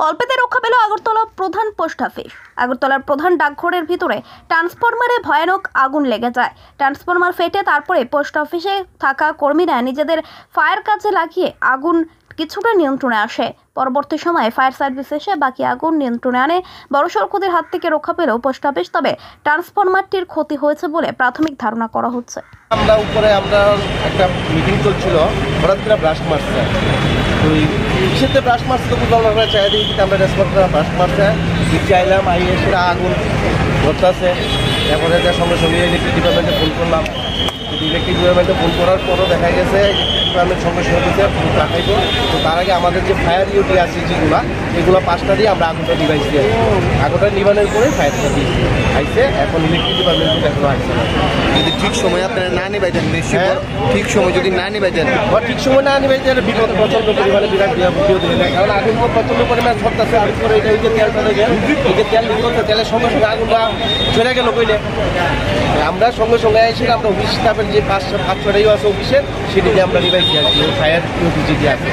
অল্পেতে রক্ষা পেল আগরতলা প্রধান পোস্ট অফিস। আগরতলার প্রধান ডাকঘরের ভিতরে ট্রান্সফরমারে ভয়ানক আগুন লেগে যায়। ট্রান্সফরমার ফেটে তারপরে পোস্ট অফিসে থাকা কর্মীরা নিজেদের ফায়ার কাজে লাগিয়ে আগুন কিছুটা নিয়ন্ত্রণে আসে। পরবর্তী সময়ে ফায়ার সার্ভিস এসে বাকি আগুন নিয়ন্ত্রণে আনে। বড়সড় ক্ষতির হাত থেকে রক্ষা পেল পোস্ট অফিস, তবে ট্রান্সফরমারটির ক্ষতি হয়েছে বলে প্রাথমিক ধারণা করা হচ্ছে। আমরা একটা মিটিং চলছিল, হঠাৎ করে ব্রাশ মারছে, ওই কিসেতে ব্রাশ মারছে তো বুঝলাম আমরা চাই দিই, আমরা রেসপন্সরা ব্রাশ মারছে চাইলাম, সেটা আগুন ধরতেছে। তারপরে সঙ্গে সঙ্গে ইলেকট্রিক ডিপার্টমেন্টে ফোন করলাম। ইলেকট্রিক ডিপার্টমেন্টে ফোন করার পরও দেখা গেছে ডিপার্টমেন্ট সঙ্গে সঙ্গে পাঠাইব। তো তার আগে আমাদের যে ফায়ার ইউটি আছে এগুলো 5টা দিয়ে আমরা আগুনটা নিভাইছি। আগুনটা নিবানোর পরে ফায়ার সার্ভিস আইসে, এখন ইলেকট্রিক ডিপার্টমেন্ট এখনো আসছে না। যদি ঠিক সময় আপনারা না নিবাইতেন, ঠিক সময় যদি না নিবাইতেন বা ঠিক সময় না নিবাইতেন বিপদ প্রচণ্ড পরিমাণে বিরাট বিপদ হয়ে যায়। কারণ আগুন প্রচণ্ড পরিমাণে ছড়তেছে। আর পরে এটা যে তেলটা দেখে এই যে তেল নিতে তেলের সঙ্গে সঙ্গে আগুনটা চলে গেল কইলে আমরা সঙ্গে সঙ্গে এসে আমরা অফিস স্টাফের যে 5-6টাই আছে অফিসের, সেটিকে আমরা নিবাইছি আর কি ফায়ার ইউটি যেটি আছে।